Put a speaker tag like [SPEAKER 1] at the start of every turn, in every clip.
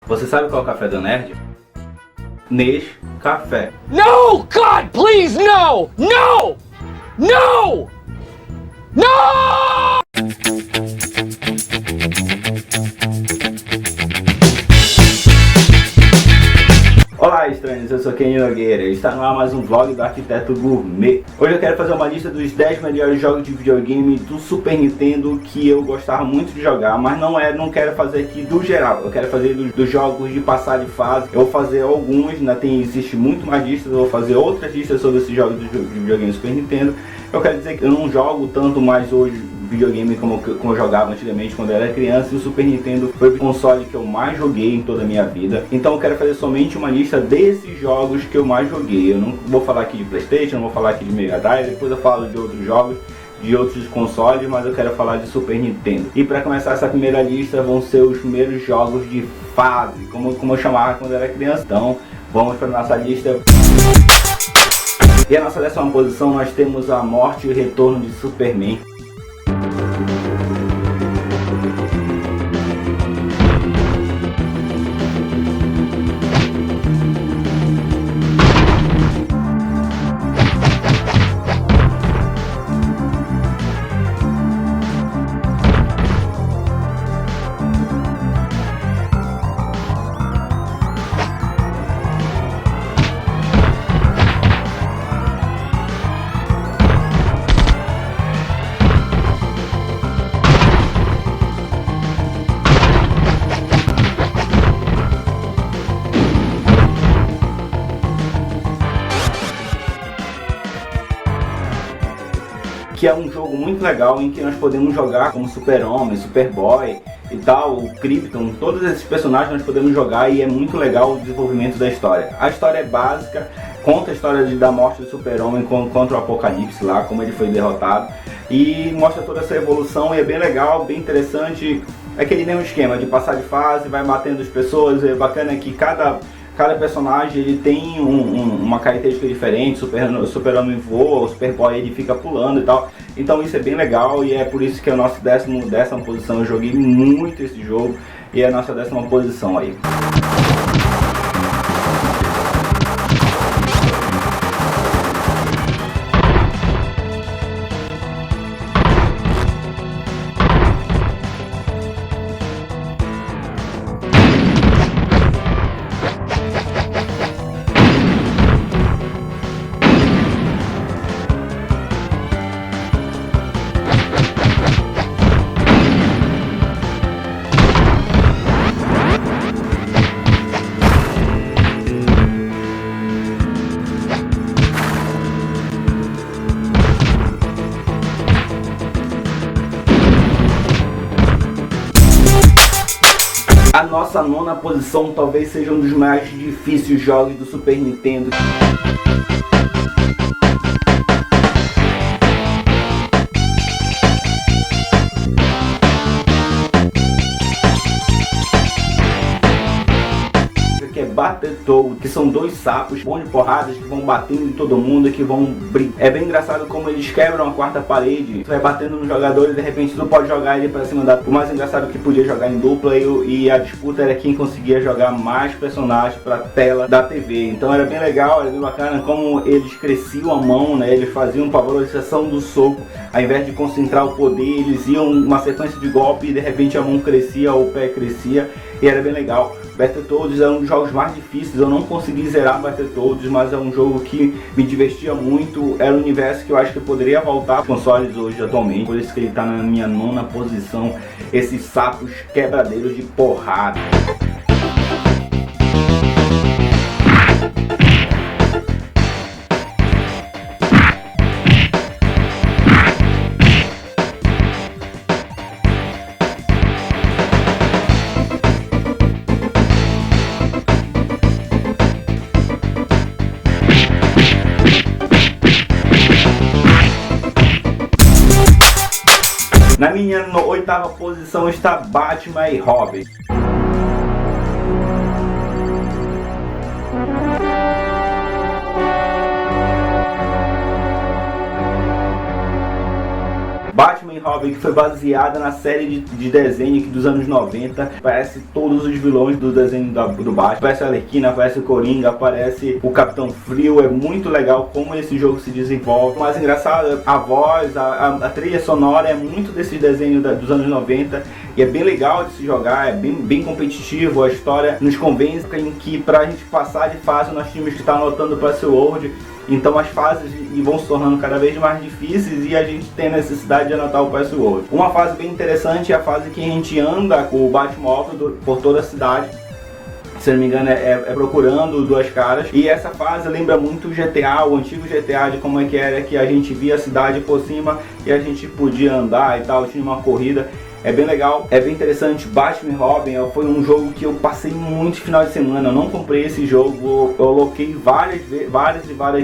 [SPEAKER 1] Você sabe qual é o café do nerd? Nescafé.
[SPEAKER 2] No! God, please, no! No! No! No!
[SPEAKER 1] Olá estranhos, eu sou Kenny Nogueira e está no ar mais um vlog do Arquiteto Gourmet. Hoje eu quero fazer uma lista dos 10 melhores jogos de videogame do Super Nintendo que eu gostava muito de jogar, mas não quero fazer aqui do geral, eu quero fazer dos jogos de passar de fase. Eu vou fazer alguns, existe muito mais listas, eu vou fazer outras listas sobre esses jogos de videogame do Super Nintendo. Eu quero dizer que eu não jogo tanto mais hoje videogame como eu jogava antigamente quando eu era criança, e o Super Nintendo foi o console que eu mais joguei em toda a minha vida. Então eu quero fazer somente uma lista desses jogos que eu mais joguei. Eu não vou falar aqui de PlayStation, não vou falar aqui de Mega Drive, depois eu falo de outros jogos, de outros consoles, mas eu quero falar de Super Nintendo. E para começar essa primeira lista vão ser os primeiros jogos de fase, como eu chamava quando eu era criança. Então vamos para a nossa lista. E a nossa 10ª posição nós temos A Morte e o Retorno de Superman. Que é um jogo muito legal em que nós podemos jogar como Super-Homem, Superboy e tal, o Krypton, todos esses personagens nós podemos jogar, e é muito legal o desenvolvimento da história. A história é básica, conta a história da morte do Super-Homem contra o Apocalipse lá, como ele foi derrotado, e mostra toda essa evolução, e é bem legal, bem interessante. É aquele mesmo esquema de passar de fase, vai matando as pessoas. É bacana que cada personagem ele tem uma característica diferente. O Super-Homem voa, o Superboy ele fica pulando e tal. Então isso é bem legal, e é por isso que é o nosso 10ª posição. Eu joguei muito esse jogo e é a nossa 10ª posição aí. A nossa 9ª posição talvez seja um dos mais difíceis jogos do Super Nintendo. Que é Battletoads, que são dois sapos bons de porradas que vão batendo em todo mundo, que vão brincar. É bem engraçado como eles quebram a quarta parede, tu vai batendo no jogador e de repente tu pode jogar ele pra cima da... O mais engraçado é que podia jogar em dupla, e a disputa era quem conseguia jogar mais personagens pra tela da TV. Então era bem legal, era bem bacana como eles cresciam a mão, né? Eles faziam uma valorização do soco, ao invés de concentrar o poder, eles iam uma sequência de golpes e de repente a mão crescia, o pé crescia, e era bem legal. Battletoads é um dos jogos mais difíceis, eu não consegui zerar Battletoads, mas é um jogo que me divertia muito. Era um universo que eu acho que poderia voltar para consoles hoje atualmente, por isso que ele está na minha 9ª posição, esses sapos quebradeiros de porrada. Na minha 8ª posição está Batman e Robin. Batman e Robin Robin, que foi baseada na série de desenho aqui dos anos 90. Parece todos os vilões do desenho do Batman. Parece a Arlequina, parece o Coringa, parece o Capitão Frio. É muito legal como esse jogo se desenvolve. O mais engraçado, a voz, a trilha sonora é muito desse desenho dos anos 90. E é bem legal de se jogar, é bem competitivo. A história nos convence em que pra gente passar de fase nós tínhamos que estar anotando o password. Então as fases vão se tornando cada vez mais difíceis e a gente tem a necessidade de anotar o password. Uma fase bem interessante é a fase que a gente anda com o Batmóvel por toda a cidade. Se não me engano é procurando duas caras. E essa fase lembra muito o GTA, o antigo GTA, de como é que era, que a gente via a cidade por cima e a gente podia andar e tal, tinha uma corrida. É bem legal, é bem interessante. Batman e Robin foi um jogo que eu passei muito final de semana. Eu não comprei esse jogo, eu aloquei várias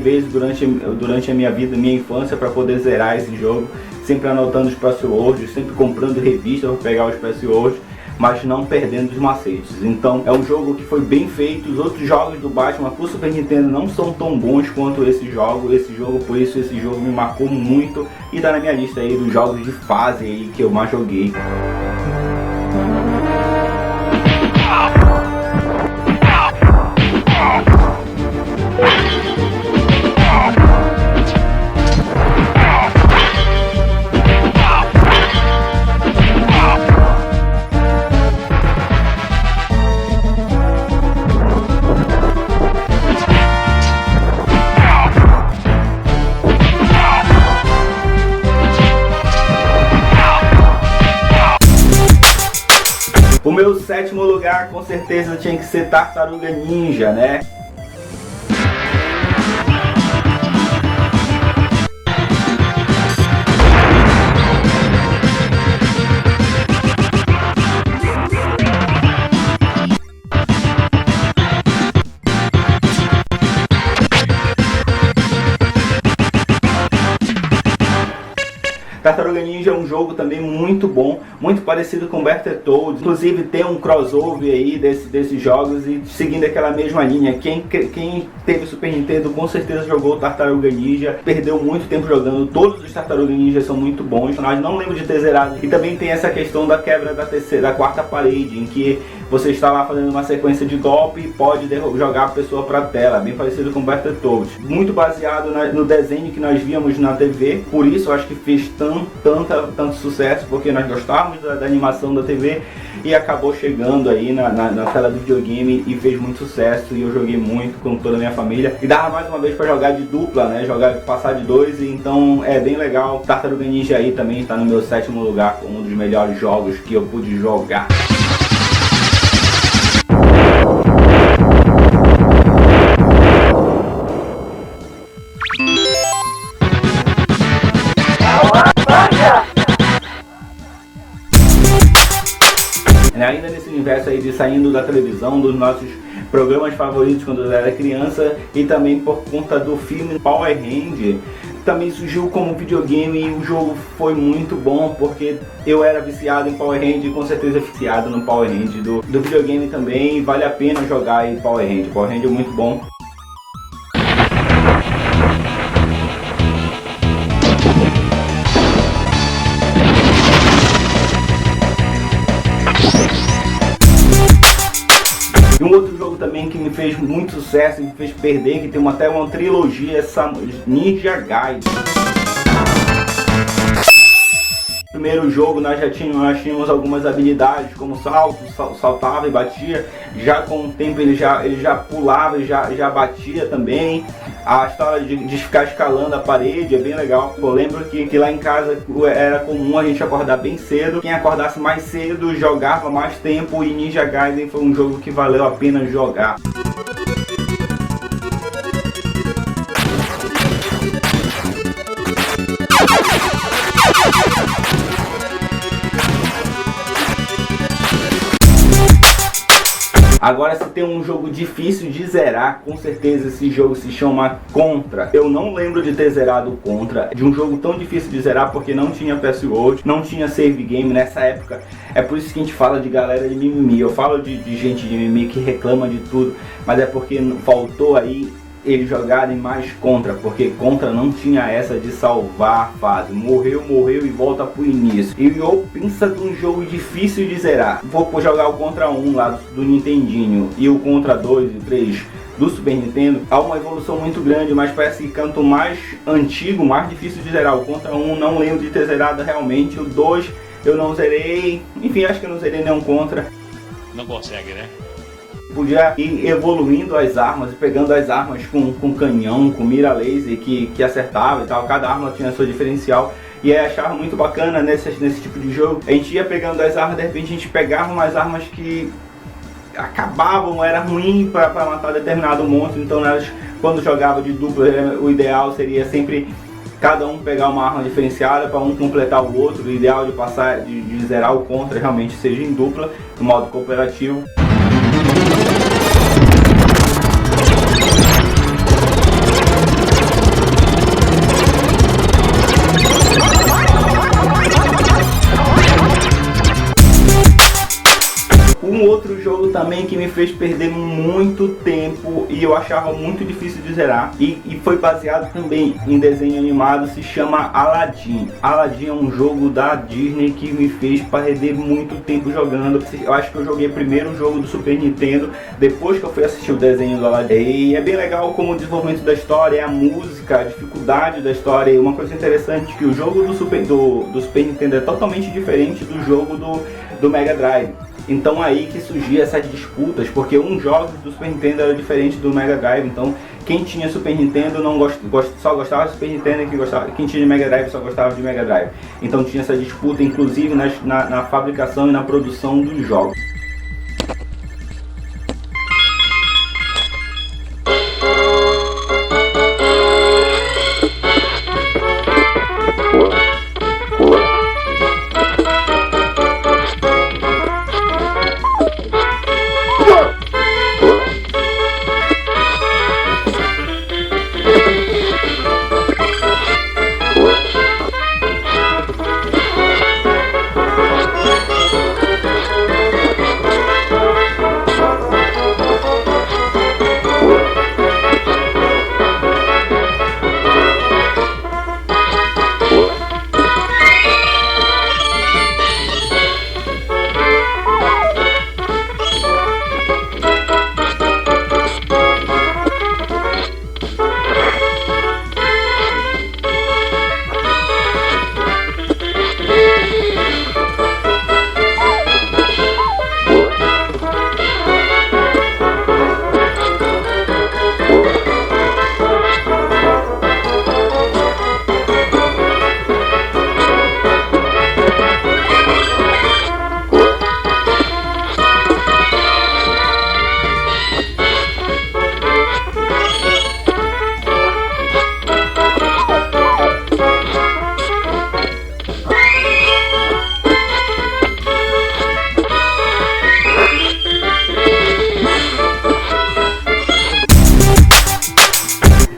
[SPEAKER 1] vezes durante a minha vida, minha infância, para poder zerar esse jogo. Sempre anotando os passwords, sempre comprando revistas para pegar os passwords, mas não perdendo os macetes. Então é um jogo que foi bem feito. Os outros jogos do Batman pro Super Nintendo não são tão bons quanto esse jogo. Por isso esse jogo me marcou muito e tá na minha lista aí dos jogos de fase aí que eu mais joguei. O meu sétimo lugar com certeza tinha que ser Tartaruga Ninja, né? Tartaruga Ninja é um jogo também muito bom, muito parecido com Battletoads. Inclusive tem um crossover aí desses jogos e seguindo aquela mesma linha. Quem teve Super Nintendo com certeza jogou Tartaruga Ninja, perdeu muito tempo jogando. Todos os Tartaruga Ninja são muito bons, mas não lembro de ter zerado. E também tem essa questão da quebra da quarta parede, em que você está lá fazendo uma sequência de golpe e pode jogar a pessoa para a tela, bem parecido com Battletoads. Muito baseado no desenho que nós víamos na TV, por isso eu acho que fez tanto sucesso, porque nós gostávamos da animação da TV e acabou chegando aí na tela do videogame e fez muito sucesso. E eu joguei muito com toda a minha família e dava mais uma vez para jogar de dupla, né? Passar de dois, então é bem legal. Tartaruga Ninja aí também está no meu sétimo lugar como um dos melhores jogos que eu pude jogar. Ainda nesse universo aí de saindo da televisão, dos nossos programas favoritos quando eu era criança, e também por conta do filme Power Rangers, também surgiu como videogame e o jogo foi muito bom, porque eu era viciado em Power Rangers e com certeza viciado no Power Rangers do videogame também. Vale a pena jogar aí Power Rangers. Power Rangers é muito bom. E um outro jogo também que me fez muito sucesso e me fez perder, que tem até uma trilogia, essa Ninja Gaiden. No primeiro jogo nós tínhamos algumas habilidades, como saltava e batia. Já com o tempo ele já pulava e já batia também. A história de ficar escalando a parede é bem legal. Eu lembro que lá em casa era comum a gente acordar bem cedo. Quem acordasse mais cedo jogava mais tempo, e Ninja Gaiden foi um jogo que valeu a pena jogar. Agora, se tem um jogo difícil de zerar, com certeza esse jogo se chama Contra. Eu não lembro de ter zerado Contra, de um jogo tão difícil de zerar, porque não tinha password, não tinha save game nessa época. É por isso que a gente fala de galera de mimimi. Eu falo de gente de mimimi que reclama de tudo, mas é porque faltou aí eles jogarem mais Contra, porque Contra não tinha essa de salvar a fase, morreu e volta pro início. E eu pensa de um jogo difícil de zerar. Vou jogar o Contra 1 lá do Nintendinho e o Contra 2 e 3 do Super Nintendo, há uma evolução muito grande, mas parece que quanto mais antigo, mais difícil de zerar. O Contra 1 não lembro de ter zerado realmente, o 2 eu não zerei, enfim, acho que eu não zerei nenhum Contra.
[SPEAKER 2] Não consegue, né?
[SPEAKER 1] Podia ir evoluindo as armas, pegando as armas com canhão, com mira laser que acertava e tal, cada arma tinha seu diferencial. E aí achava muito bacana nesse tipo de jogo, a gente ia pegando as armas, de repente a gente pegava umas armas que acabavam, era ruim para matar determinado monstro, então quando jogava de dupla o ideal seria sempre cada um pegar uma arma diferenciada para um completar o outro. O ideal de zerar o Contra realmente seja em dupla, no modo cooperativo. Um outro jogo também que me fez perder muito tempo e eu achava muito difícil de zerar e foi baseado também em desenho animado, se chama Aladdin. Aladdin é um jogo da Disney que me fez perder muito tempo jogando. Eu acho que eu joguei primeiro o jogo do Super Nintendo, depois que eu fui assistir o desenho do Aladdin. E é bem legal como o desenvolvimento da história, a música, a dificuldade da história. E uma coisa interessante que o jogo do Super Nintendo é totalmente diferente do jogo do Mega Drive. Então aí que surgia essas disputas, porque um jogo do Super Nintendo era diferente do Mega Drive, então quem tinha Super Nintendo só gostava de Super Nintendo, e quem tinha Mega Drive só gostava de Mega Drive. Então tinha essa disputa, inclusive na fabricação e na produção dos jogos.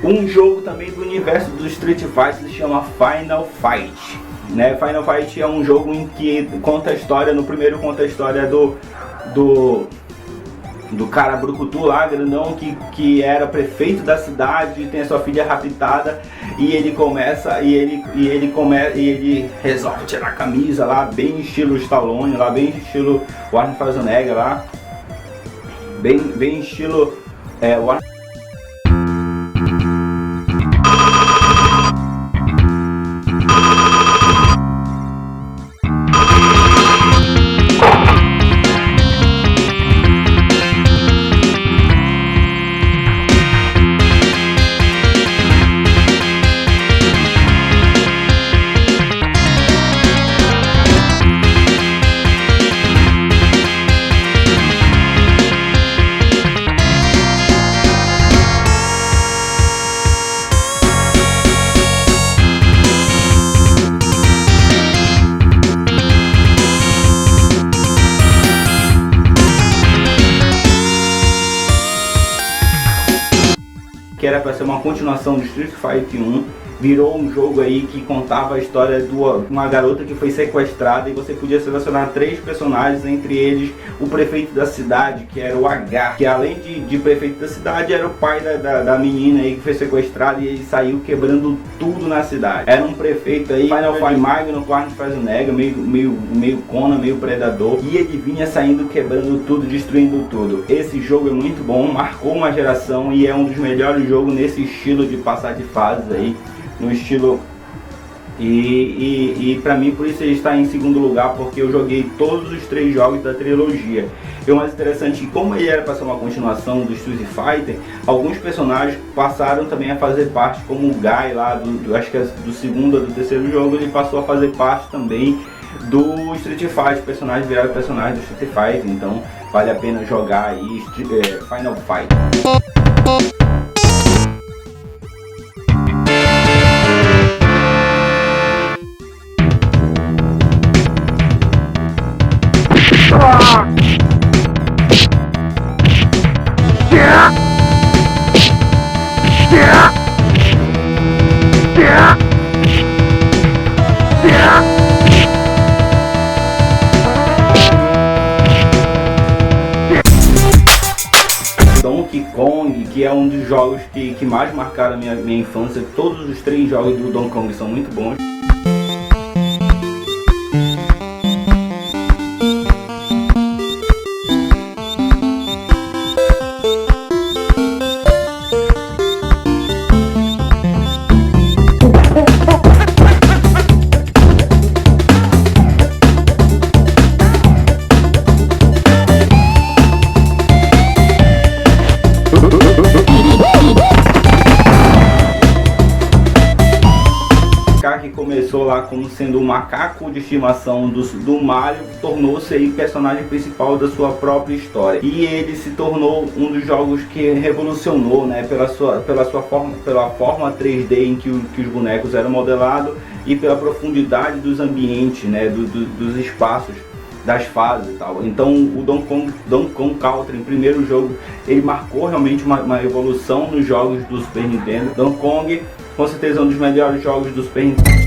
[SPEAKER 1] Um jogo também do universo do Street Fighter se chama Final Fight, né? Final Fight é um jogo em que conta a história, no primeiro conta a história do cara brucutu lá, grandão, que era prefeito da cidade, tem a sua filha raptada, e ele resolve tirar a camisa lá, bem estilo Stallone, lá bem estilo Arnold Schwarzenegger lá, bem estilo que era para ser uma continuação do Street Fighter 1, virou um jogo aí que contava a história de uma garota que foi sequestrada, e você podia selecionar 3 personagens, entre eles o prefeito da cidade, que era o H, que além de prefeito da cidade, era o pai da menina aí que foi sequestrada, e ele saiu quebrando tudo na cidade. Era um prefeito aí, Final Fight Magno, Arnold Schwarzenegger, meio Conan, meio Predador, e ele vinha saindo quebrando tudo, destruindo tudo. Esse jogo é muito bom, marcou uma geração e é um dos melhores jogos nesse estilo de passar de fases aí, no estilo... E pra mim, por isso ele está em segundo lugar, porque eu joguei todos os 3 jogos da trilogia. E o mais interessante, como ele era para ser uma continuação do Street Fighter, alguns personagens passaram também a fazer parte, como o Guy lá, acho que é do segundo ou do terceiro jogo, ele passou a fazer parte também do Street Fighter, personagens viraram personagens do Street Fighter, então vale a pena jogar aí Final Fight. Donkey Kong, que é um dos jogos que mais marcaram a minha infância. Todos os 3 jogos do Donkey Kong são muito bons. Que começou lá como sendo o macaco de estimação do Mario, tornou-se aí personagem principal da sua própria história, e ele se tornou um dos jogos que revolucionou, né, pela forma 3D em que os bonecos eram modelados e pela profundidade dos ambientes, né, dos espaços, das fases e tal. Então o Donkey Kong Country, em primeiro jogo, ele marcou realmente uma evolução nos jogos do Super Nintendo. Donkey Kong, com certeza, é um dos melhores jogos do Super Nintendo.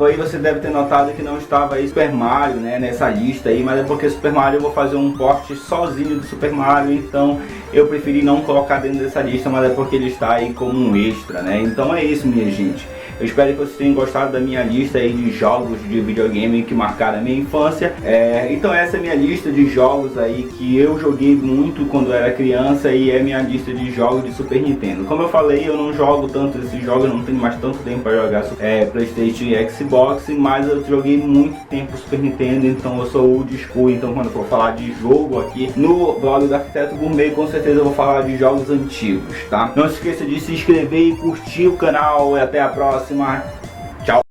[SPEAKER 1] Aí você deve ter notado que não estava aí Super Mario, né, nessa lista aí, mas é porque Super Mario eu vou fazer um porte sozinho do Super Mario, então eu preferi não colocar dentro dessa lista, mas é porque ele está aí como um extra, né? Então é isso, minha gente. Eu espero que vocês tenham gostado da minha lista aí de jogos de videogame que marcaram a minha infância. Então essa é a minha lista de jogos aí que eu joguei muito quando era criança, e é minha lista de jogos de Super Nintendo. Como eu falei, eu não jogo tanto esses jogos, eu não tenho mais tanto tempo para jogar Playstation e Xbox, mas eu joguei muito tempo Super Nintendo, então eu sou old school. Então quando eu for falar de jogo aqui no blog do Arquiteto Gourmet, com certeza eu vou falar de jogos antigos, tá? Não se esqueça de se inscrever e curtir o canal, e até a próxima. Tchau!